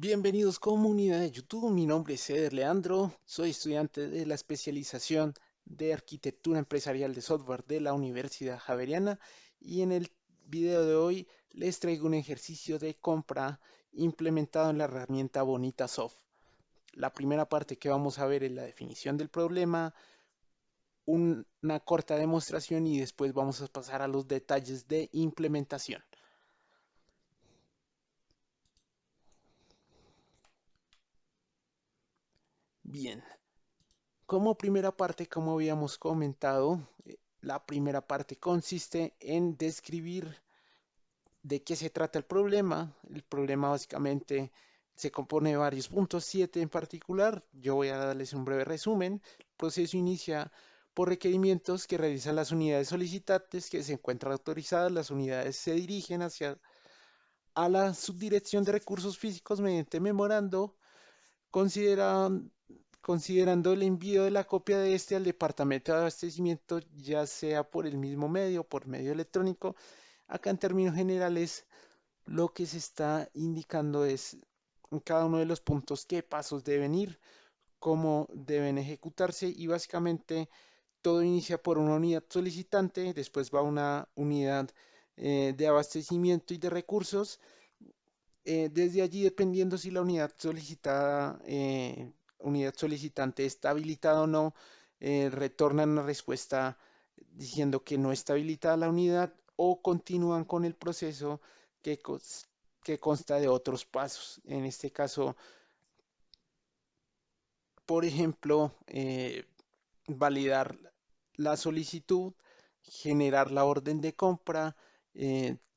Bienvenidos comunidad de YouTube, mi nombre es Eder Leandro, soy estudiante de la especialización de Arquitectura Empresarial de Software de la Universidad Javeriana y en el video de hoy les traigo un ejercicio de compra implementado en la herramienta Bonitasoft. La primera parte que vamos a ver es la definición del problema, una corta demostración y después vamos a pasar a los detalles de implementación. Bien, como primera parte, como habíamos comentado, la primera parte consiste en describir de qué se trata el problema. El problema básicamente se compone de varios puntos, 7 en particular. Yo voy a darles un breve resumen. El proceso inicia por requerimientos que realizan las unidades solicitantes que se encuentran autorizadas. Las unidades se dirigen hacia a la subdirección de recursos físicos mediante memorando. Consideran, considerando el envío de la copia de este al departamento de abastecimiento, ya sea por el mismo medio o por medio electrónico. Acá en términos generales, lo que se está indicando es en cada uno de los puntos qué pasos deben ir, cómo deben ejecutarse y básicamente todo inicia por una unidad solicitante, después va una unidad de abastecimiento y de recursos. Desde allí, dependiendo si la unidad solicitada, unidad solicitante está habilitada o no, retornan una respuesta diciendo que no está habilitada la unidad o continúan con el proceso que, que consta de otros pasos. En este caso, por ejemplo, validar la solicitud, generar la orden de compra,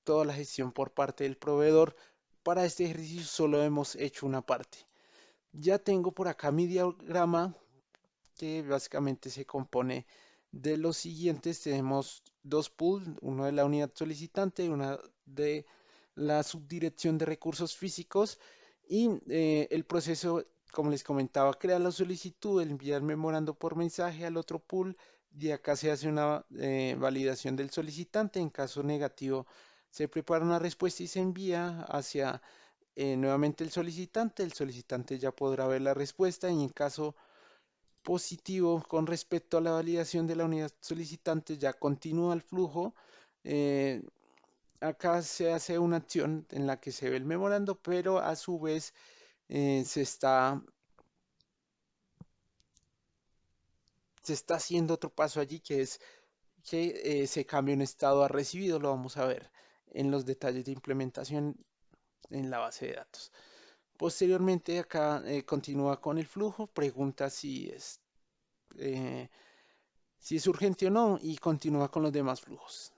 toda la gestión por parte del proveedor. Para este ejercicio solo hemos hecho una parte. Ya tengo por acá mi diagrama que básicamente se compone de los siguientes. Tenemos dos pools, uno de la unidad solicitante y una de la subdirección de recursos físicos y el proceso, como les comentaba, crea la solicitud, enviar memorando por mensaje al otro pool. De acá se hace una validación del solicitante. En caso negativo, se prepara una respuesta y se envía hacia nuevamente el solicitante. El solicitante ya podrá ver la respuesta y en caso positivo con respecto a la validación de la unidad solicitante, ya continúa el flujo. Eh, Acá se hace una acción en la que se ve el memorando, pero a su vez se está haciendo otro paso allí que es que se cambie un estado a recibido. Lo vamos a ver en los detalles de implementación en la base de datos. Posteriormente acá continúa con el flujo, pregunta eh, si es urgente o no y continúa con los demás flujos.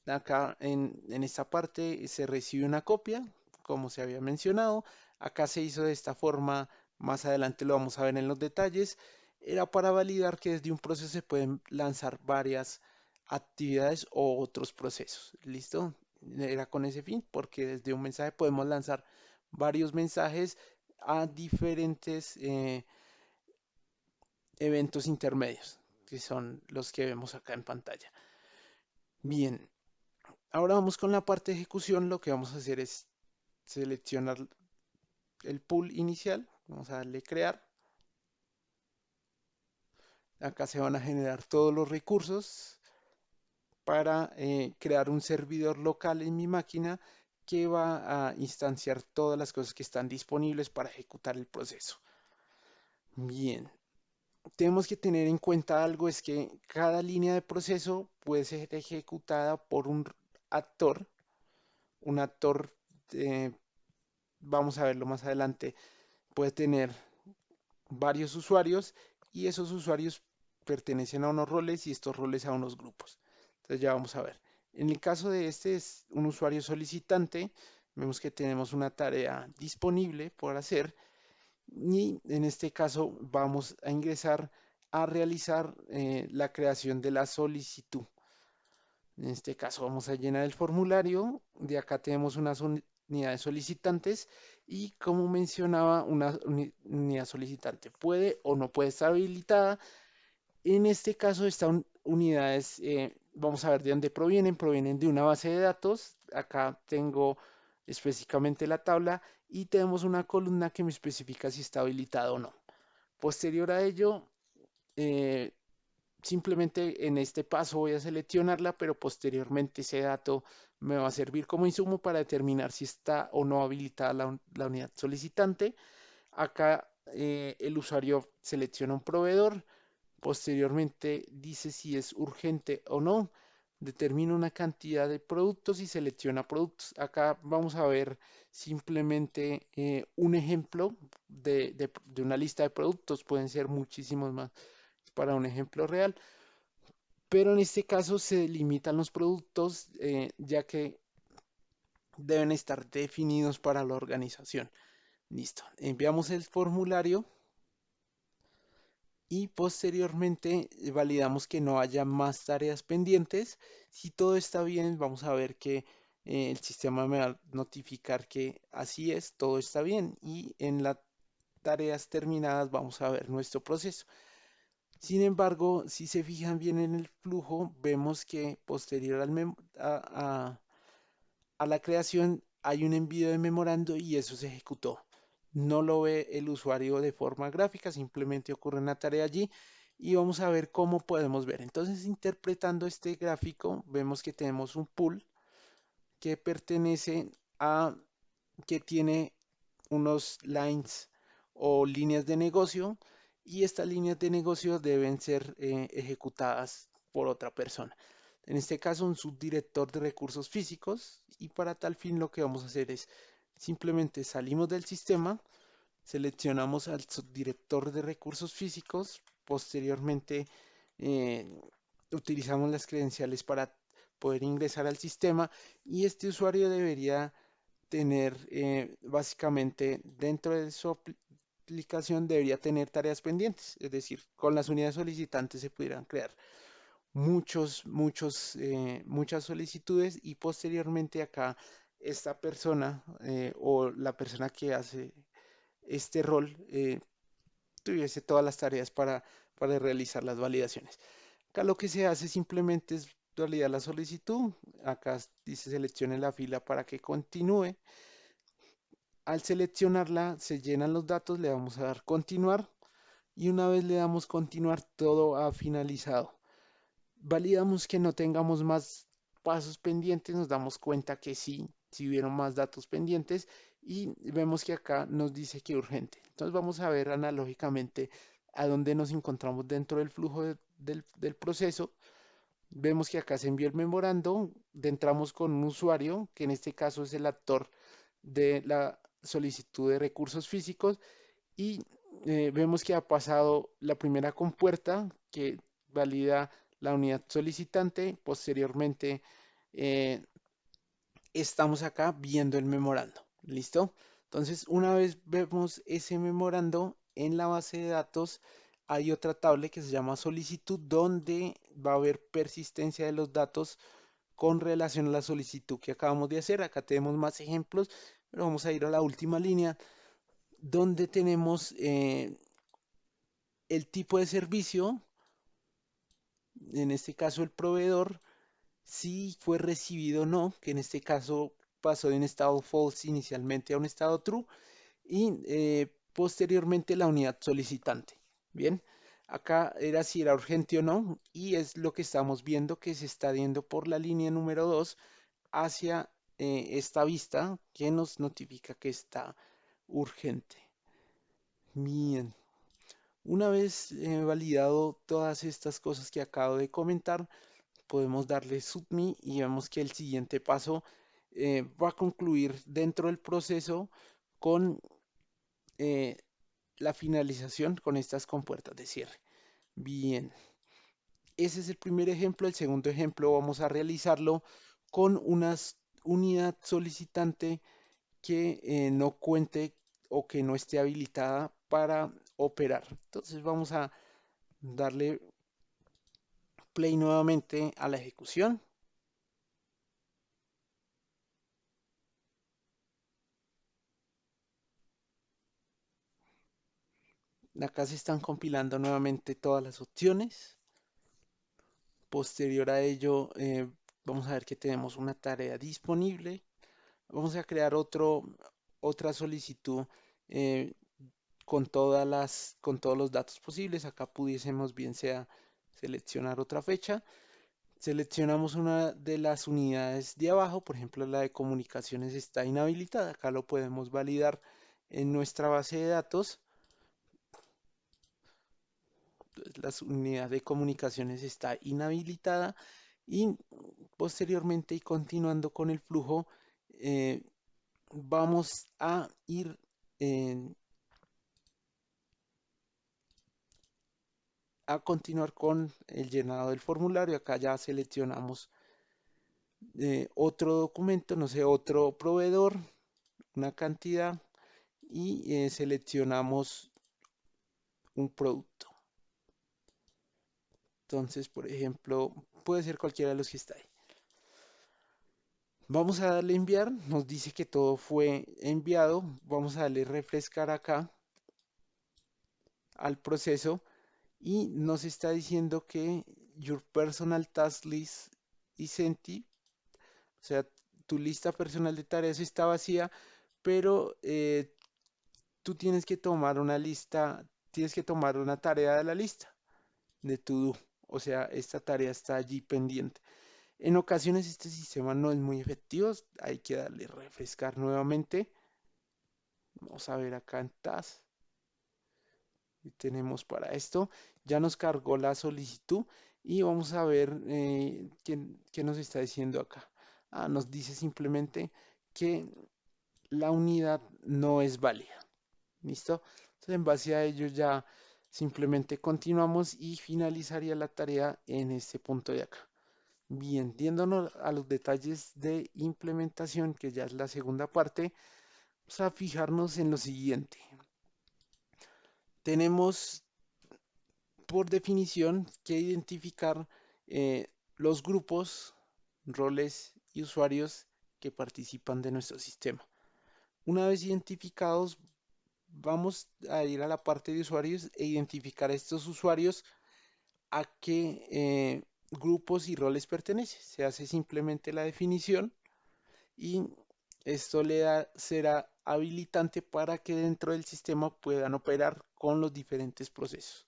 Acá en esta parte se recibe una copia, como se había mencionado. Acá se hizo de esta forma, más adelante lo vamos a ver en los detalles. Era para validar que desde un proceso se pueden lanzar varias actividades o otros procesos. ¿Listo? Era con ese fin, porque desde un mensaje podemos lanzar varios mensajes a diferentes eventos intermedios, que son los que vemos acá en pantalla. Bien, ahora vamos con la parte de ejecución. Lo que vamos a hacer es seleccionar el pool inicial. Vamos a darle crear. Acá se van a generar todos los recursos para crear un servidor local en mi máquina que va a instanciar todas las cosas que están disponibles para ejecutar el proceso. Bien, tenemos que tener en cuenta algo, es que cada línea de proceso puede ser ejecutada por actor, un actor, eh, vamos a verlo más adelante, puede tener varios usuarios y esos usuarios pertenecen a unos roles y estos roles a unos grupos. Entonces ya vamos a ver. En el caso de este es un usuario solicitante, vemos que tenemos una tarea disponible por hacer y en este caso vamos a ingresar a realizar la creación de la solicitud. En este caso vamos a llenar el formulario. De acá tenemos unas unidades solicitantes y como mencionaba, una unidad solicitante puede o no puede estar habilitada. En este caso, estas unidades, vamos a ver de dónde provienen. Provienen de una base de datos. Acá tengo específicamente la tabla, y tenemos una columna que me especifica si está habilitado o no. Posterior a ello, eh, simplemente en este paso voy a seleccionarla, pero posteriormente ese dato me va a servir como insumo para determinar si está o no habilitada la unidad solicitante. Acá el usuario selecciona un proveedor, posteriormente dice si es urgente o no, determina una cantidad de productos y selecciona productos. Acá vamos a ver simplemente un ejemplo de una lista de productos, pueden ser muchísimos más para un ejemplo real, pero en este caso se limitan los productos ya que deben estar definidos para la organización. Listo, enviamos el formulario y posteriormente validamos que no haya más tareas pendientes. Si todo está bien, vamos a ver que el sistema me va a notificar que así es, todo está bien y en las tareas terminadas vamos a ver nuestro proceso. Sin embargo, si se fijan bien en el flujo, vemos que posterior a la creación hay un envío de memorando y eso se ejecutó. No lo ve el usuario de forma gráfica, simplemente ocurre una tarea allí y vamos a ver cómo podemos ver. Entonces, interpretando este gráfico, vemos que tenemos un pool que pertenece a, que tiene unos lines o líneas de negocio y estas líneas de negocio deben ser ejecutadas por otra persona. En este caso, un subdirector de recursos físicos y para tal fin lo que vamos a hacer es simplemente salimos del sistema, seleccionamos al subdirector de recursos físicos, posteriormente eh, utilizamos las credenciales para poder ingresar al sistema y este usuario debería tener básicamente dentro de su aplicación debería tener tareas pendientes, es decir, con las unidades solicitantes se pudieran crear muchas solicitudes y posteriormente acá esta persona o la persona que hace este rol tuviese todas las tareas para realizar las validaciones. Acá lo que se hace simplemente es validar la solicitud. Acá dice seleccione la fila para que continúe. Al seleccionarla se llenan los datos, le vamos a dar continuar y una vez le damos continuar todo ha finalizado. Validamos que no tengamos más pasos pendientes, nos damos cuenta que sí, si hubieron más datos pendientes y vemos que acá nos dice que urgente. Entonces vamos a ver analógicamente a dónde nos encontramos dentro del flujo del proceso. Vemos que acá se envió el memorando, entramos con un usuario, que en este caso es el actor de la solicitud de recursos físicos y vemos que ha pasado la primera compuerta que valida la unidad solicitante. Posteriormente estamos acá viendo el memorando. ¿Listo? Entonces, una vez vemos ese memorando en la base de datos, hay otra tabla que se llama solicitud donde va a haber persistencia de los datos con relación a la solicitud que acabamos de hacer. Acá tenemos más ejemplos, pero vamos a ir a la última línea donde tenemos el tipo de servicio, en este caso el proveedor, si fue recibido o no, que en este caso pasó de un estado false inicialmente a un estado true, y posteriormente la unidad solicitante. Bien, acá era si era urgente o no, y es lo que estamos viendo que se está viendo por la línea número 2 hacia esta vista que nos notifica que está urgente. Bien. Una vez validado todas estas cosas que acabo de comentar, podemos darle Submit y vemos que el siguiente paso va a concluir dentro del proceso con eh, la finalización con estas compuertas de cierre. Bien, ese es el primer ejemplo. El segundo ejemplo vamos a realizarlo con una unidad solicitante que no cuente o que no esté habilitada para operar. Entonces vamos a darle play nuevamente a la ejecución. Acá se están compilando nuevamente todas las opciones. Posterior a ello, vamos a ver que tenemos una tarea disponible. Vamos a crear otra solicitud eh, con todos los datos posibles. Acá pudiésemos bien sea seleccionar otra fecha. Seleccionamos una de las unidades de abajo, por ejemplo, la de comunicaciones está inhabilitada. Acá lo podemos validar en nuestra base de datos. La unidad de comunicaciones está inhabilitada y posteriormente y continuando con el flujo, eh, vamos a ir a continuar con el llenado del formulario. Acá ya seleccionamos otro documento, no sé, otro proveedor, una cantidad y seleccionamos un producto. Entonces, por ejemplo, puede ser cualquiera de los que está ahí. Vamos a darle enviar, nos dice que todo fue enviado. Vamos a darle refrescar acá al proceso y nos está diciendo que your personal task list is empty, o sea, tu lista personal de tareas está vacía, pero tú tienes que tomar una lista, tienes que tomar una tarea de la lista de to do, o sea, esta tarea está allí pendiente. En ocasiones este sistema no es muy efectivo, hay que darle refrescar nuevamente. Vamos a ver acá en task. Y tenemos para esto. Ya nos cargó la solicitud y vamos a ver qué nos está diciendo acá. Ah, nos dice simplemente que la unidad no es válida. ¿Listo? Entonces, en base a ello ya simplemente continuamos y finalizaría la tarea en este punto de acá. Bien, yéndonos a los detalles de implementación, que ya es la segunda parte, vamos a fijarnos en lo siguiente. Tenemos por definición que identificar los grupos, roles y usuarios que participan de nuestro sistema. Una vez identificados, vamos a ir a la parte de usuarios e identificar a estos usuarios a qué grupos y roles pertenece. Se hace simplemente la definición y esto será habilitante para que dentro del sistema puedan operar con los diferentes procesos.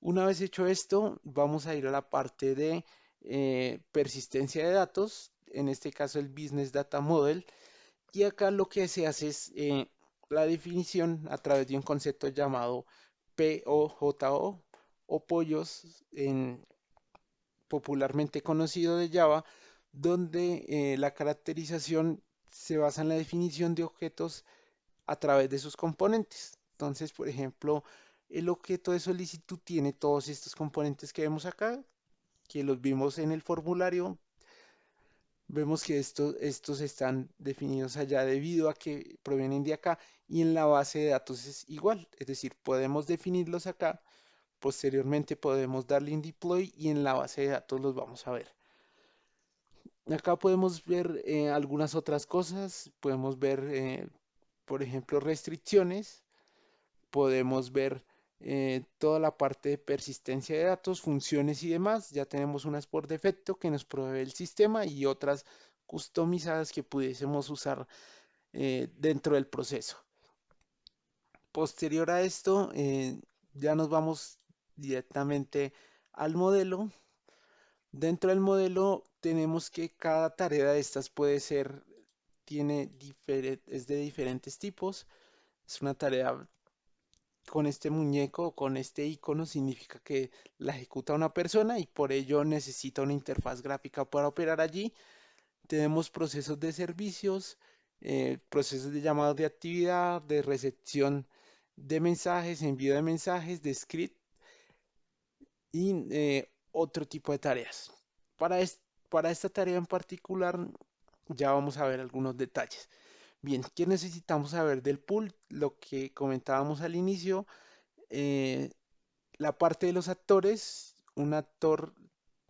Una vez hecho esto, vamos a ir a la parte de persistencia de datos, en este caso el Business Data Model, y acá lo que se hace es la definición a través de un concepto llamado POJO o pollos, popularmente conocido de Java, donde la caracterización se basa en la definición de objetos a través de sus componentes. Entonces, por ejemplo, el objeto de solicitud tiene todos estos componentes que vemos acá, que los vimos en el formulario. Vemos que estos están definidos allá debido a que provienen de acá y en la base de datos es igual. Es decir, podemos definirlos acá, posteriormente podemos darle en deploy y en la base de datos los vamos a ver. Acá podemos ver algunas otras cosas, podemos ver, por ejemplo, restricciones, podemos ver toda la parte de persistencia de datos, funciones y demás. Ya tenemos unas por defecto que nos provee el sistema y otras customizadas que pudiésemos usar dentro del proceso. Posterior a esto, ya nos vamos directamente al modelo. Dentro del modelo tenemos que cada tarea de estas puede ser, es de diferentes tipos. Es una tarea con este muñeco o con este icono significa que la ejecuta una persona y por ello necesita una interfaz gráfica para operar allí. Tenemos procesos de servicios, procesos de llamados de actividad, de recepción de mensajes, envío de mensajes, de script y otro tipo de tareas. Para, para esta tarea en particular ya vamos a ver algunos detalles. Bien, ¿qué necesitamos saber del pool? Lo que comentábamos al inicio, eh, la parte de los actores, un actor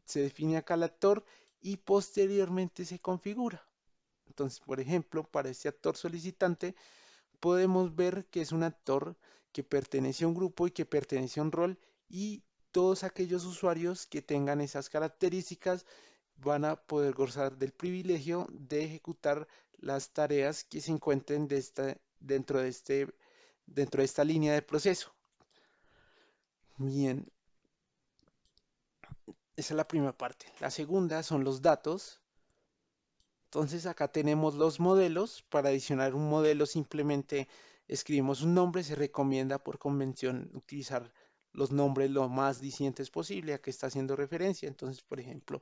se define acá el actor y posteriormente se configura. Entonces, por ejemplo, para este actor solicitante podemos ver que es un actor que pertenece a un grupo y que pertenece a un rol y todos aquellos usuarios que tengan esas características van a poder gozar del privilegio de ejecutar las tareas que se encuentren dentro de esta línea de proceso. Bien, esa es la primera parte. La segunda son los datos. Entonces acá tenemos los modelos. Para adicionar un modelo simplemente escribimos un nombre. Se recomienda por convención utilizar los nombres lo más dicientes posible a que está haciendo referencia. Entonces, por ejemplo,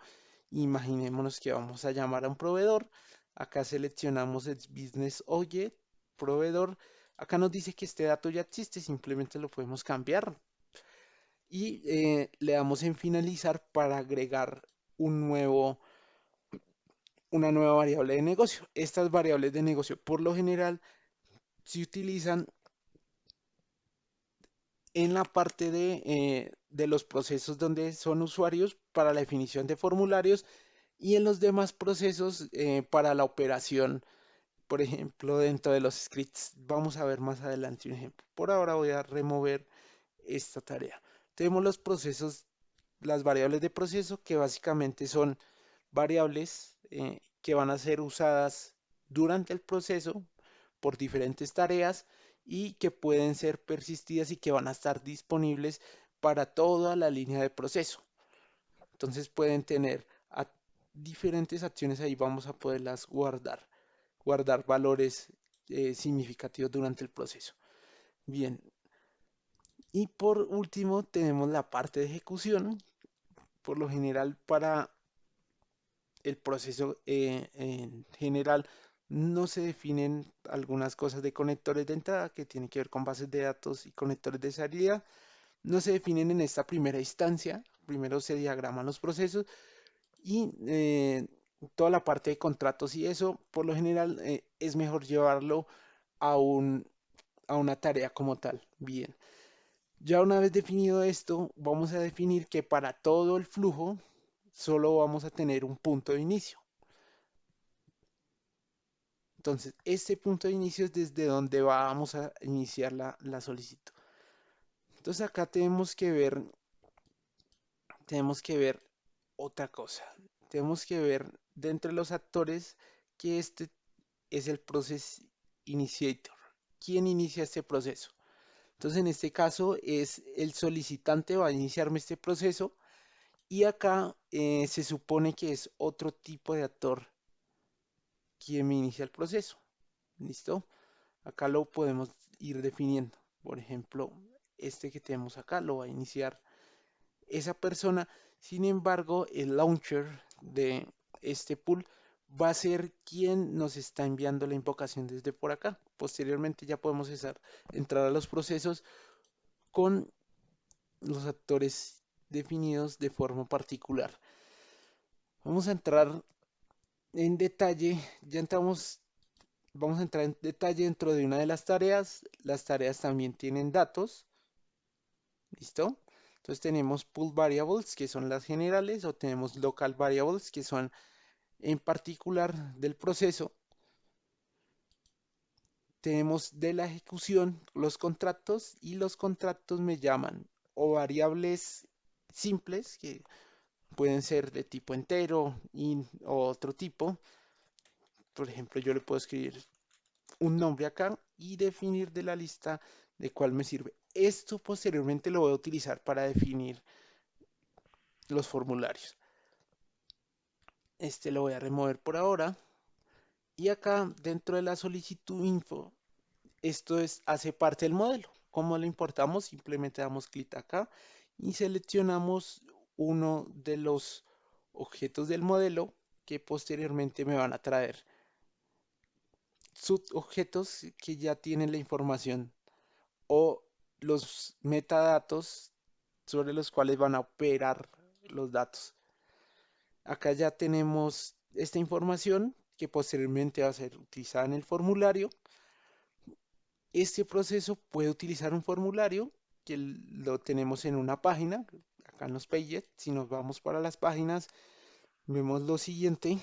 imaginémonos que vamos a llamar a un proveedor. Acá seleccionamos el Business Object, proveedor. Acá nos dice que este dato ya existe, simplemente lo podemos cambiar. Y le damos en finalizar para agregar un nuevo una nueva variable de negocio. Estas variables de negocio por lo general se utilizan en la parte de los procesos donde son usuarios para la definición de formularios y en los demás procesos para la operación, por ejemplo, dentro de los scripts. Vamos a ver más adelante un ejemplo. Por ahora voy a remover esta tarea. Tenemos los procesos, las variables de proceso que básicamente son variables que van a ser usadas durante el proceso por diferentes tareas y que pueden ser persistidas y que van a estar disponibles para toda la línea de proceso. Entonces pueden tener diferentes acciones ahí, vamos a poderlas guardar valores significativos durante el proceso. Bien, y por último tenemos la parte de ejecución. Por lo general para el proceso en general no se definen algunas cosas de conectores de entrada que tienen que ver con bases de datos y conectores de salida. No se definen en esta primera instancia. Primero se diagraman los procesos y toda la parte de contratos y eso, por lo general, es mejor llevarlo a a una tarea como tal. Bien. Ya una vez definido esto, vamos a definir que para todo el flujo solo vamos a tener un punto de inicio. Entonces, este punto de inicio es desde donde vamos a iniciar la solicitud. Entonces, acá tenemos que ver otra cosa. Tenemos que ver dentro de los actores que este es el Process Initiator. ¿Quién inicia este proceso? Entonces, en este caso es el solicitante va a iniciarme este proceso y acá se supone que es otro tipo de actor quien me inicia el proceso. ¿Listo? Acá lo podemos ir definiendo. Por ejemplo, este que tenemos acá lo va a iniciar esa persona. Sin embargo, el launcher de este pool va a ser quien nos está enviando la invocación desde por acá. Posteriormente ya podemos entrar a los procesos con los actores definidos de forma particular. Vamos a entrar en detalle, ya entramos, vamos a entrar en detalle dentro de una de las tareas. Las tareas también tienen datos. ¿Listo? Entonces tenemos pool variables, que son las generales, o tenemos local variables, que son en particular del proceso. Tenemos de la ejecución los contratos y los contratos me llaman o variables simples, que pueden ser de tipo entero o otro tipo. Por ejemplo, yo le puedo escribir un nombre acá y definir de la lista de cuál me sirve. Esto posteriormente lo voy a utilizar para definir los formularios. Este lo voy a remover por ahora. Y acá dentro de la solicitud info, hace parte del modelo. ¿Cómo lo importamos? Simplemente damos clic acá y seleccionamos uno de los objetos del modelo que posteriormente me van a traer subobjetos que ya tienen la información o los metadatos sobre los cuales van a operar los datos. Acá ya tenemos esta información que posteriormente va a ser utilizada en el formulario. Este proceso puede utilizar un formulario que lo tenemos en una página, acá en los pages. Si nos vamos para las páginas, vemos lo siguiente,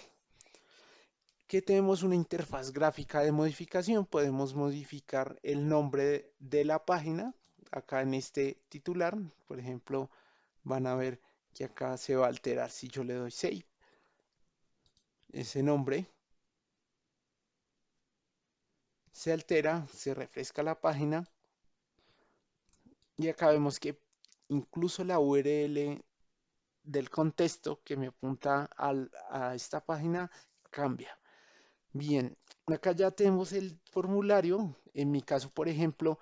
que tenemos una interfaz gráfica de modificación. Podemos modificar el nombre de la página, acá en este titular. Por ejemplo, van a ver que acá se va a alterar si yo le doy save ese nombre. se altera, se refresca la página y acá vemos que incluso la URL del contexto que me apunta a esta página cambia. Bien, acá ya tenemos el formulario. En mi caso, por ejemplo,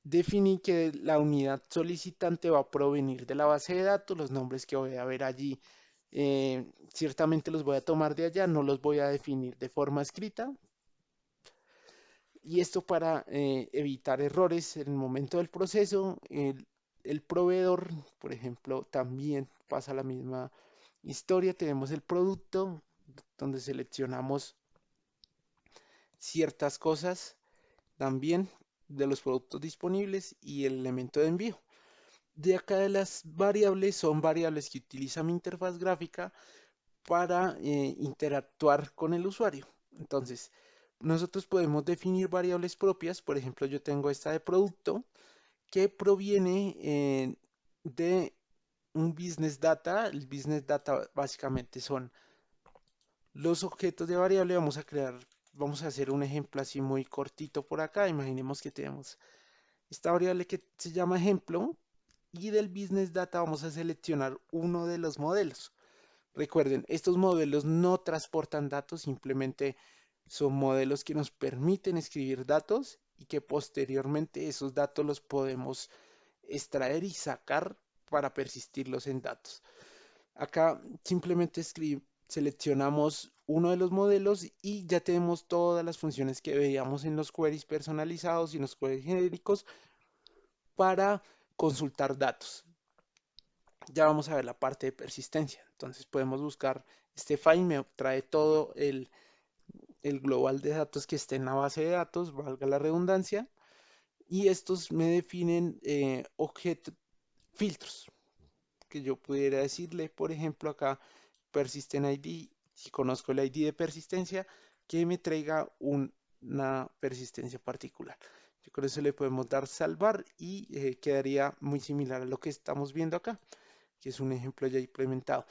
definí que la unidad solicitante va a provenir de la base de datos. Los nombres que voy a ver allí, ciertamente los voy a tomar de allá, no los voy a definir de forma escrita. Y esto para evitar errores en el momento del proceso. El proveedor, por ejemplo, también pasa la misma historia. Tenemos el producto donde seleccionamos ciertas cosas también de los productos disponibles y el elemento de envío. De acá de las variables son variables que utiliza mi interfaz gráfica para interactuar con el usuario. Entonces, nosotros podemos definir variables propias. Por ejemplo, yo tengo esta de producto que proviene de un business data. El business data básicamente son los objetos de variable. Vamos a hacer un ejemplo así muy cortito por acá. Imaginemos que tenemos esta variable que se llama ejemplo y del business data vamos a seleccionar uno de los modelos. Recuerden, estos modelos no transportan datos, simplemente son modelos que nos permiten escribir datos y que posteriormente esos datos los podemos extraer y sacar para persistirlos en datos. Acá simplemente seleccionamos uno de los modelos y ya tenemos todas las funciones que veíamos en los queries personalizados y en los queries genéricos para consultar datos. Ya vamos a ver la parte de persistencia. Entonces podemos buscar este file, me trae todo el global de datos que esté en la base de datos, valga la redundancia, y estos me definen objetos, filtros, que yo pudiera decirle, por ejemplo, acá persistent ID, si conozco el ID de persistencia, que me traiga una persistencia particular. Yo con eso le podemos dar salvar y quedaría muy similar a lo que estamos viendo acá, que es un ejemplo ya implementado.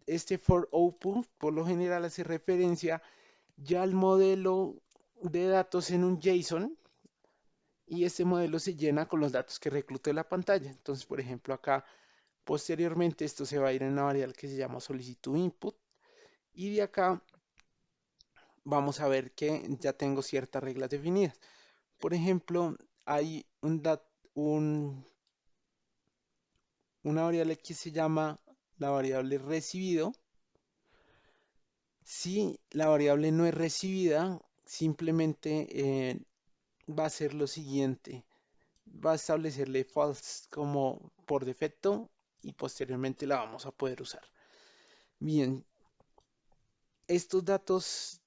Este for output por lo general hace referencia ya al modelo de datos en un JSON y este modelo se llena con los datos que reclute la pantalla. Entonces, por ejemplo, acá posteriormente esto se va a ir en una variable que se llama solicitud input y de acá vamos a ver que ya tengo ciertas reglas definidas. Por ejemplo, hay una variable que se llama la variable recibido. Si la variable no es recibida, simplemente va a ser lo siguiente. Va a establecerle false como por defecto y posteriormente la vamos a poder usar. Bien, estos datos,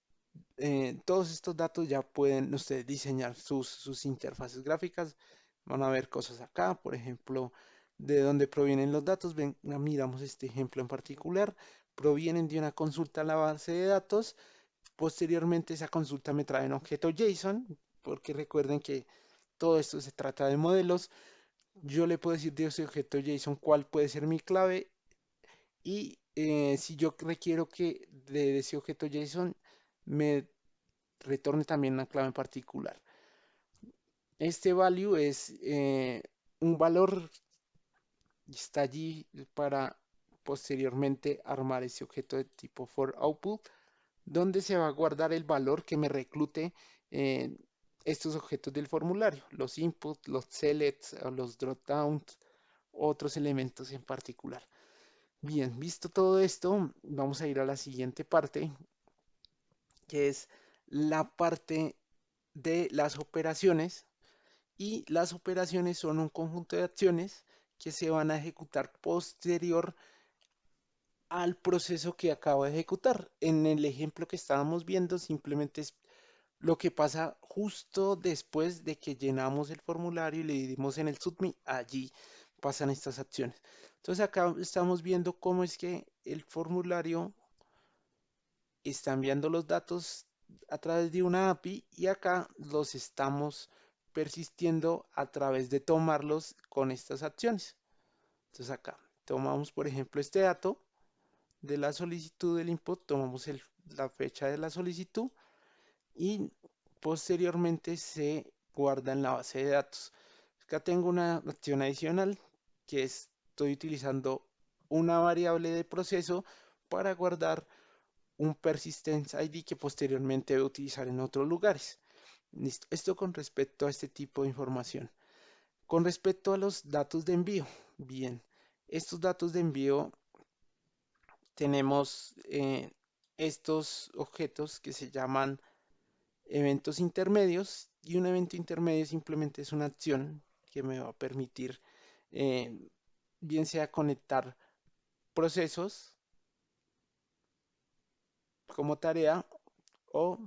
todos estos datos ya pueden ustedes diseñar sus interfaces gráficas. Van a ver cosas acá, por ejemplo, de dónde provienen los datos. Ven, miramos este ejemplo en particular. Provienen de una consulta a la base de datos. Posteriormente esa consulta me trae un objeto JSON, porque recuerden que todo esto se trata de modelos. Yo le puedo decir de ese objeto JSON cuál puede ser mi clave y si yo requiero que de ese objeto JSON me retorne también una clave en particular. Este value es un valor y está allí para posteriormente armar ese objeto de tipo for output donde se va a guardar el valor que me reclute estos objetos del formulario, los inputs, los selects, los dropdowns, otros elementos en particular. Bien, visto todo esto, vamos a ir a la siguiente parte, que es la parte de las operaciones. Y las operaciones son un conjunto de acciones que se van a ejecutar posterior al proceso que acabo de ejecutar. En el ejemplo que estábamos viendo, simplemente es lo que pasa justo después de que llenamos el formulario y le dimos en el submit, allí pasan estas acciones. Entonces acá estamos viendo cómo es que el formulario está enviando los datos a través de una API y acá los estamos persistiendo a través de tomarlos con estas acciones. Entonces acá tomamos, por ejemplo, este dato de la solicitud del input, tomamos la fecha de la solicitud y posteriormente se guarda en la base de datos. Acá tengo una acción adicional que estoy utilizando una variable de proceso para guardar un persistence ID que posteriormente voy a utilizar en otros lugares. Listo. Esto con respecto a este tipo de información. Con respecto a los datos de envío, bien, estos datos de envío tenemos estos objetos que se llaman eventos intermedios, y un evento intermedio simplemente es una acción que me va a permitir eh, bien sea conectar procesos como tarea o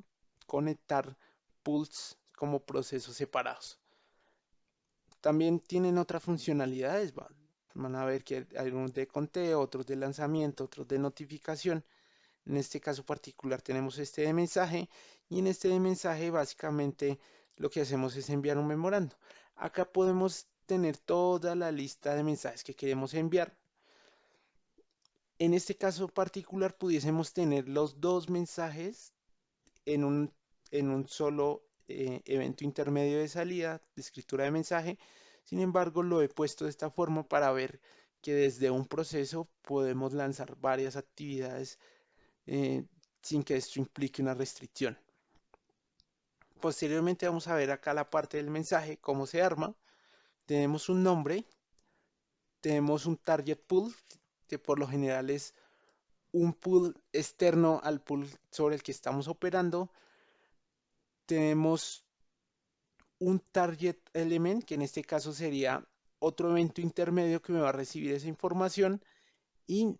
conectar pools como procesos separados. También tienen otras funcionalidades, van a ver que hay algunos de conteo, otros de lanzamiento, otros de notificación. En este caso particular tenemos este de mensaje, y en este de mensaje básicamente lo que hacemos es enviar un memorando. Acá podemos tener toda la lista de mensajes que queremos enviar. En este caso particular pudiésemos tener los dos mensajes en un solo evento intermedio de salida, de escritura de mensaje. Sin embargo, lo he puesto de esta forma para ver que desde un proceso podemos lanzar varias actividades eh, sin que esto implique una restricción. Posteriormente vamos a ver acá la parte del mensaje, cómo se arma. Tenemos un nombre, tenemos un target pool, que por lo general es un pool externo al pool sobre el que estamos operando. Tenemos un target element, que en este caso sería otro evento intermedio que me va a recibir esa información, y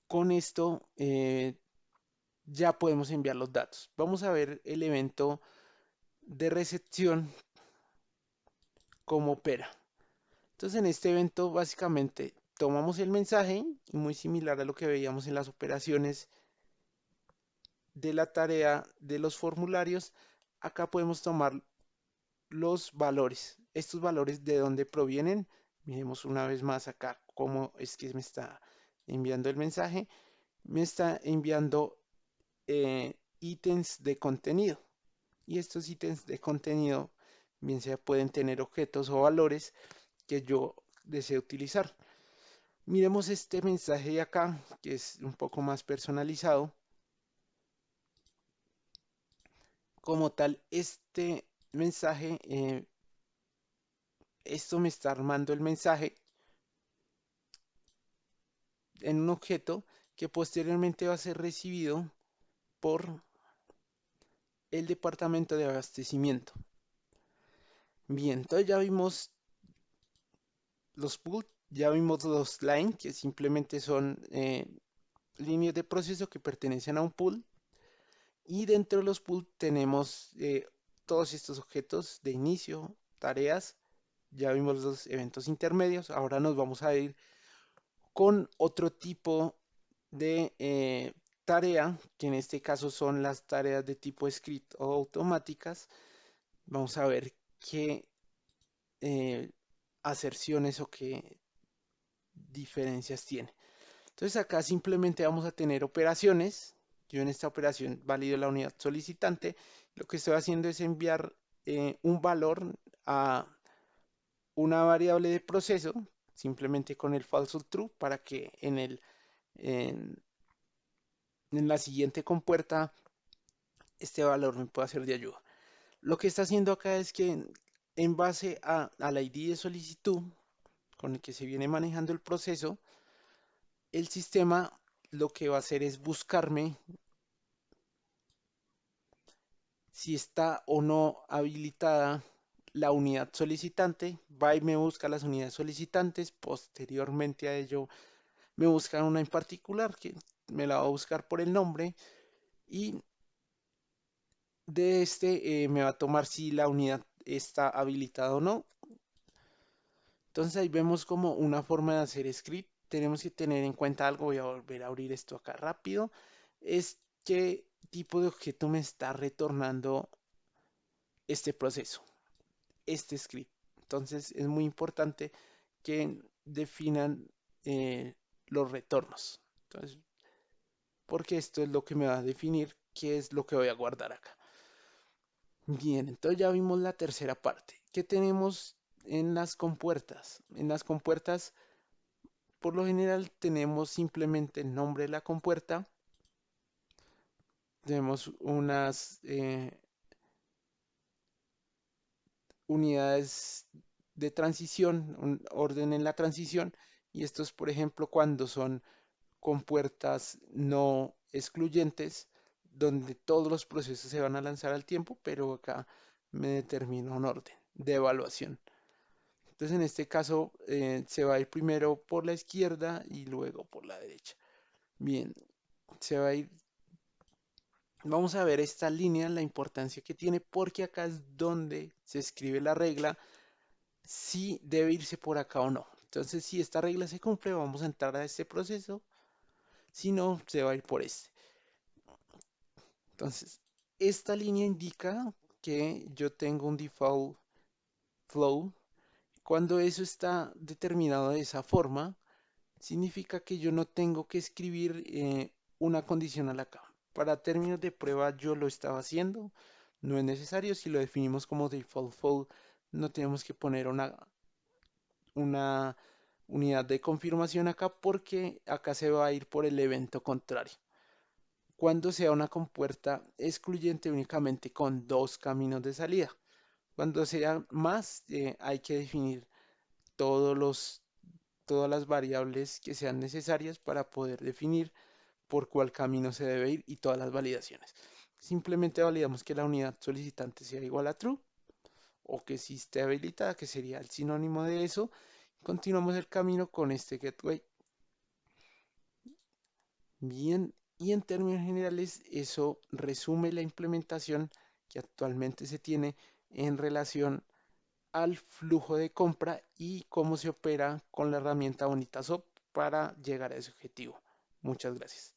con esto ya podemos enviar los datos. Vamos a ver el evento de recepción cómo opera. Entonces en este evento básicamente tomamos el mensaje, y muy similar a lo que veíamos en las operaciones de la tarea de los formularios, acá podemos tomar los valores. Estos valores de dónde provienen. Miremos una vez más acá cómo es que me está enviando el mensaje. Me está enviando ítems de contenido. Y estos ítems de contenido bien sea pueden tener objetos o valores que yo deseo utilizar. Miremos este mensaje de acá, que es un poco más personalizado. Como tal, este mensaje, esto me está armando el mensaje en un objeto que posteriormente va a ser recibido por el departamento de abastecimiento. Bien, entonces ya vimos los pools, ya vimos los line, que simplemente son líneas de proceso que pertenecen a un pool. Y dentro de los pools tenemos todos estos objetos de inicio, tareas. Ya vimos los eventos intermedios. Ahora nos vamos a ir con otro tipo de tarea, que en este caso son las tareas de tipo script o automáticas. Vamos a ver qué eh, aserciones o qué diferencias tiene. Entonces acá simplemente vamos a tener operaciones. Yo en esta operación valido la unidad solicitante. Lo que estoy haciendo es enviar un valor a una variable de proceso, simplemente con el false true, para que en, en la siguiente compuerta este valor me pueda ser de ayuda. Lo que está haciendo acá es que en base al ID de solicitud con el que se viene manejando el proceso, el sistema lo que va a hacer es buscarme si está o no habilitada la unidad solicitante. Va y me busca las unidades solicitantes. Posteriormente a ello me busca una en particular que me la va a buscar por el nombre, y de este me va a tomar si la unidad está habilitada o no. Entonces ahí vemos como una forma de hacer script. Tenemos que tener en cuenta algo, voy a volver a abrir esto acá rápido, es qué tipo de objeto me está retornando este proceso, este script. Entonces es muy importante que definan los retornos. Entonces, porque esto es lo que me va a definir qué es lo que voy a guardar acá. Bien, entonces ya vimos la tercera parte. ¿Qué tenemos en las compuertas? En las compuertas, por lo general, tenemos simplemente el nombre de la compuerta. Tenemos unas unidades de transición, un orden en la transición. Y esto es, por ejemplo, cuando son compuertas no excluyentes, donde todos los procesos se van a lanzar al tiempo, pero acá me determina un orden de evaluación. Entonces, en este caso, se va a ir primero por la izquierda y luego por la derecha. Bien, se va a ir. Vamos a ver esta línea, la importancia que tiene, porque acá es donde se escribe la regla, si debe irse por acá o no. Entonces, si esta regla se cumple, vamos a entrar a este proceso. Si no, se va a ir por este. Entonces, esta línea indica que yo tengo un default flow. Cuando eso está determinado de esa forma, significa que yo no tengo que escribir una condicional acá. Para términos de prueba yo lo estaba haciendo, no es necesario. Si lo definimos como default flow, no tenemos que poner una unidad de confirmación acá porque acá se va a ir por el evento contrario. Cuando sea una compuerta excluyente únicamente con dos caminos de salida. Cuando sea más, hay que definir todos todas las variables que sean necesarias para poder definir por cuál camino se debe ir y todas las validaciones. Simplemente validamos que la unidad solicitante sea igual a true o que sí esté habilitada, que sería el sinónimo de eso. Continuamos el camino con este gateway. Bien, y en términos generales, eso resume la implementación que actualmente se tiene en relación al flujo de compra y cómo se opera con la herramienta BonitaShop para llegar a ese objetivo. Muchas gracias.